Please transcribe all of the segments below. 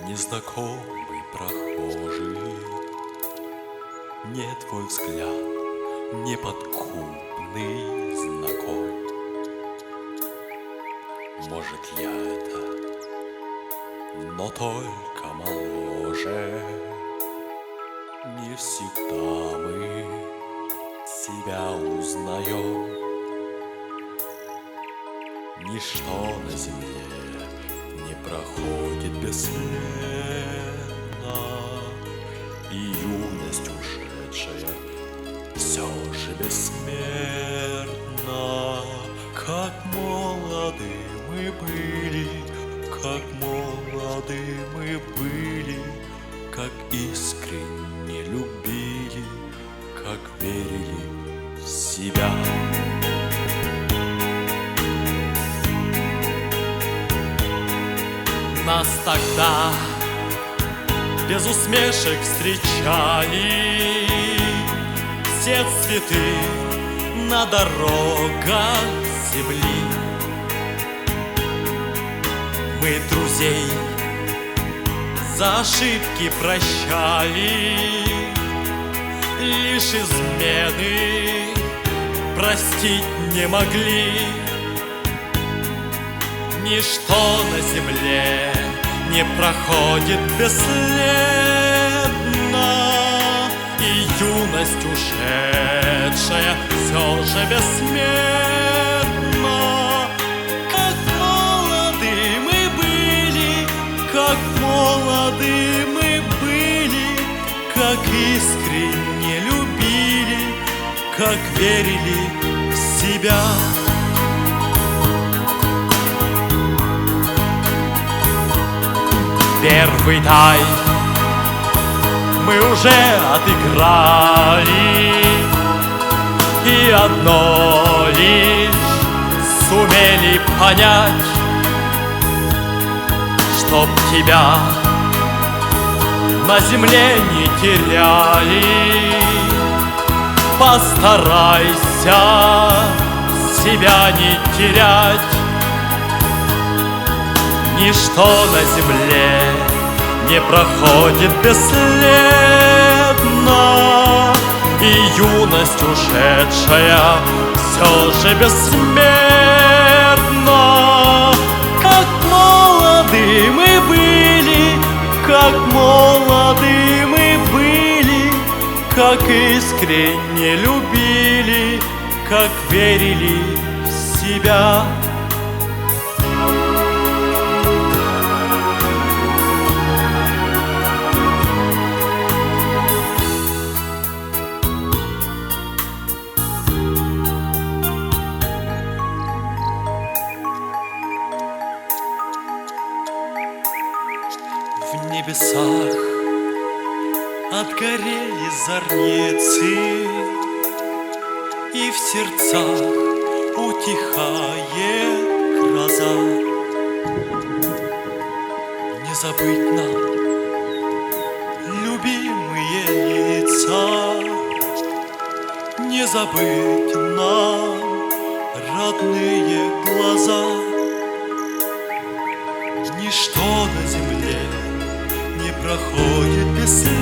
Незнакомый прохожий, не твой взгляд, неподкупный знаком. Может, я это, но только моложе. Не всегда мы себя узнаем. Ничто на земле не проходит бесследно, и юность ушедшая все же бессмертна. Как молоды мы были, как молоды мы были, как искренне любили, как верили в себя. Нас тогда без усмешек встречали все цветы на дорогах земли. Мы друзей за ошибки прощали, лишь измены простить не могли. Ничто на земле не проходит бесследно, и юность ушедшая все же бессмертна. Как молоды мы были, как молоды мы были, как искренне любили, как верили в себя. Первый тай мы уже отыграли, и одно лишь сумели понять: чтоб тебя на земле не теряли, постарайся себя не терять. Ничто на земле не проходит бесследно, и юность ушедшая все же бессмертна. Как молоды мы были, как молоды мы были, как искренне любили, как верили в себя. В небесах отгорели зорницы, и в сердцах утихает гроза. Не забыть нам любимые лица, не забыть нам родные глаза. Ничто на земле не проходит бесследно,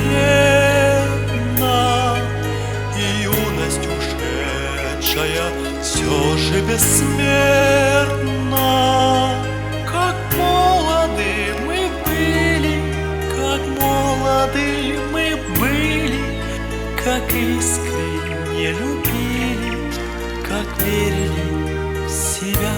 и юность ушедшая все же бессмертна. Как молоды мы были, как молоды мы были, как искренне любили, как верили в себя.